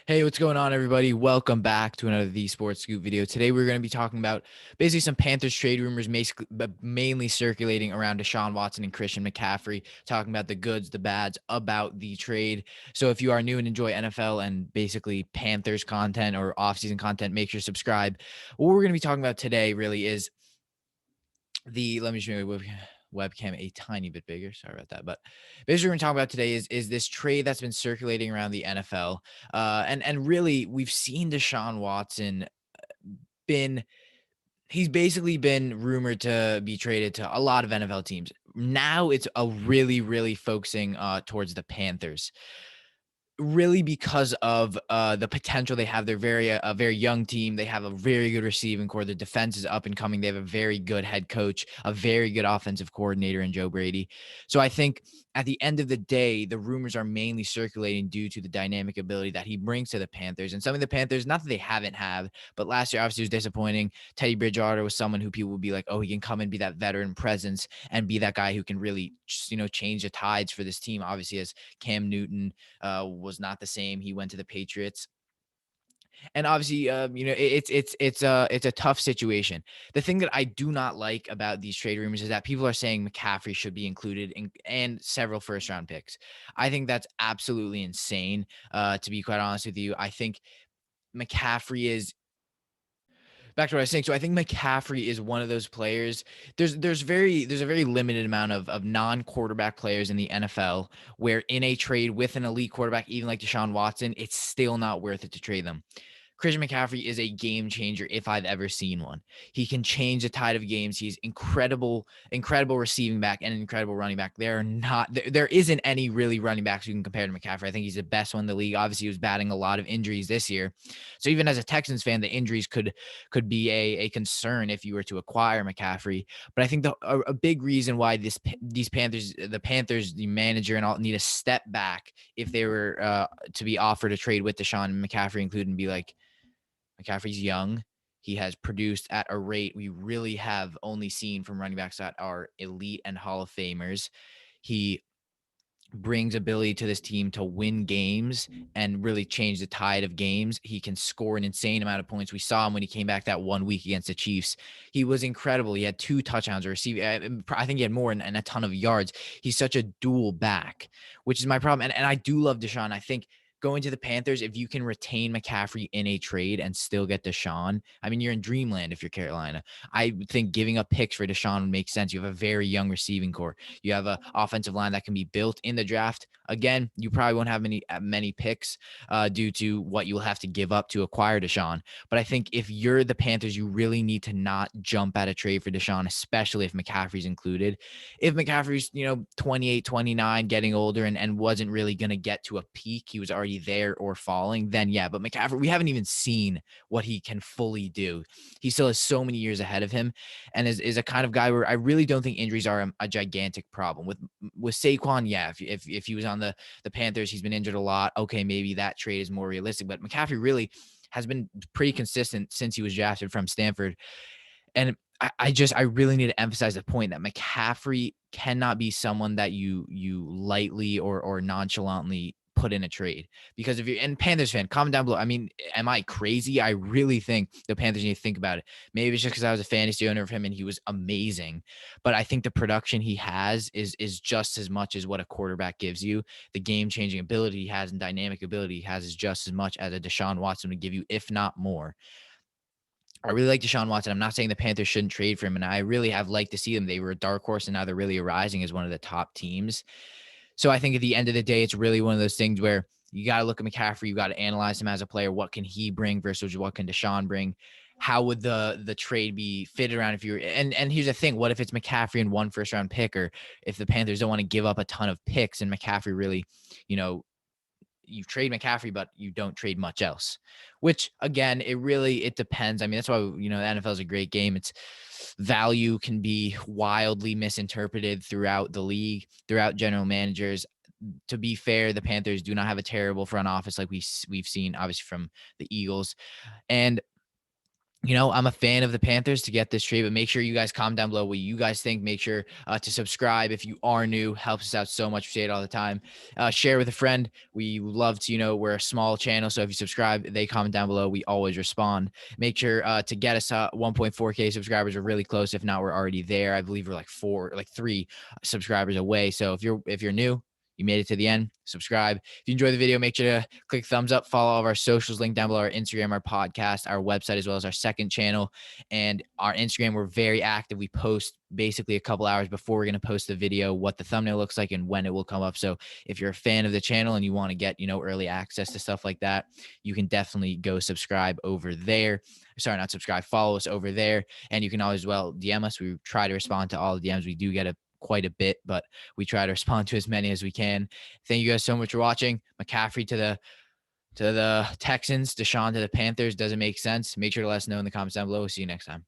Hey, what's going on, everybody? Welcome back to another The Sports Scoop video. Today, we're going to be talking about basically some Panthers trade rumors, but mainly circulating around Deshaun Watson and Christian McCaffrey, talking about the goods, the bads about the trade. So if you are new and enjoy NFL and basically Panthers content or offseason content, make sure to subscribe. What we're going to be talking about today really is let me just make my webcam a tiny bit bigger. Sorry about that. But basically, what we're talking about today is this trade that's been circulating around the NFL. And really, we've seen Deshaun Watson been he's basically been rumored to be traded to a lot of NFL teams. Now it's a really focusing towards the Panthers. Really because of the potential they have. They're a very young team. They have a very good receiving core. The defense is up and coming. They have a very good head coach, a very good offensive coordinator in Joe Brady. So I think at the end of the day, the rumors are mainly circulating due to the dynamic ability that he brings to the Panthers. And some of the Panthers, not that they haven't had, but last year obviously was disappointing. Teddy Bridgewater was someone who people would be like, oh, he can come and be that veteran presence and be that guy who can really, change the tides for this team. Obviously, as Cam Newton was not the same. He went to the Patriots, and obviously, it's a tough situation. The thing that I do not like about these trade rumors is that people are saying McCaffrey should be included and several first round picks. I think that's absolutely insane. To be quite honest with you, I think McCaffrey is back to what I was saying. So I think McCaffrey is one of those players. There's a very limited amount of non-quarterback players in the NFL where in a trade with an elite quarterback, even like Deshaun Watson, it's still not worth it to trade them. Christian McCaffrey is a game changer if I've ever seen one. He can change the tide of games. He's incredible receiving back and an incredible running back. There isn't any really running backs you can compare to McCaffrey. I think he's the best one in the league. Obviously, he was batting a lot of injuries this year. So even as a Texans fan, the injuries could be a concern if you were to acquire McCaffrey. But I think a big reason why the Panthers, the manager and all need to step back if they were to be offered a trade with Deshaun and McCaffrey included and be like, McCaffrey's young. He has produced at a rate we really have only seen from running backs that are elite and Hall of Famers. He brings ability to this team to win games and really change the tide of games. He can score an insane amount of points. We saw him when he came back that 1 week against the Chiefs. He was incredible. He had 2 touchdowns, receiving. I think he had more and a ton of yards. He's such a dual back, which is my problem. And I do love Deshaun. I think going to the Panthers, if you can retain McCaffrey in a trade and still get Deshaun, I mean, you're in dreamland if you're Carolina. I think giving up picks for Deshaun would make sense. You have a very young receiving core. You have an offensive line that can be built in the draft. Again, you probably won't have many picks due to what you will have to give up to acquire Deshaun. But I think if you're the Panthers, you really need to not jump at a trade for Deshaun, especially if McCaffrey's included. If McCaffrey's, 28, 29, getting older and wasn't really going to get to a peak, he was already there or falling, then yeah. But McCaffrey, we haven't even seen what he can fully do. He still has so many years ahead of him and is a kind of guy where I really don't think injuries are a gigantic problem. With Saquon, yeah, if he was on the Panthers, he's been injured a lot. Okay, maybe that trade is more realistic, but McCaffrey really has been pretty consistent since he was drafted from Stanford. And I really need to emphasize the point that McCaffrey cannot be someone that you lightly or nonchalantly put in a trade. Because if you're and Panthers fan, comment down below. I mean, am I crazy? I really think the Panthers need to think about it. Maybe it's just because I was a fantasy owner of him and he was amazing. But I think the production he has is just as much as what a quarterback gives you. The game-changing ability he has and dynamic ability he has is just as much as a Deshaun Watson would give you, if not more. I really like Deshaun Watson. I'm not saying the Panthers shouldn't trade for him, and I really have liked to see them. They were a dark horse, and now they're really rising as one of the top teams. So I think at the end of the day, it's really one of those things where you got to look at McCaffrey. You got to analyze him as a player. What can he bring versus what can Deshaun bring? How would the trade be fitted around if you're and here's the thing: what if it's McCaffrey and 1 first round pick, or if the Panthers don't want to give up a ton of picks and McCaffrey really, you trade McCaffrey, but you don't trade much else, which again, it depends. I mean, that's why, the NFL is a great game. It's value can be wildly misinterpreted throughout the league, throughout general managers. To be fair, the Panthers do not have a terrible front office like we've seen obviously from the Eagles. And I'm a fan of the Panthers to get this trade, but make sure you guys comment down below what you guys think. Make sure to subscribe if you are new. Helps us out so much. We say it all the time. Share with a friend. We love to, we're a small channel. So if you subscribe, they comment down below. We always respond. Make sure to get us 1.4K subscribers. We're really close. If not, we're already there. I believe we're like 3 subscribers away. So if you're new, you made it to the end, subscribe. If you enjoy the video, make sure to click thumbs up, follow all of our socials, link down below, our Instagram, our podcast, our website, as well as our second channel. And our Instagram, we're very active. We post basically a couple hours before we're going to post the video, what the thumbnail looks like and when it will come up. So if you're a fan of the channel and you want to get, early access to stuff like that, you can definitely go subscribe over there. Sorry, not subscribe, follow us over there. And you can always, DM us. We try to respond to all the DMs. We do get quite a bit, but we try to respond to as many as we can. Thank you guys so much for watching. McCaffrey to the Texans, Deshaun to the Panthers doesn't make sense. Make sure to let us know in the comments down below. We'll see you next time.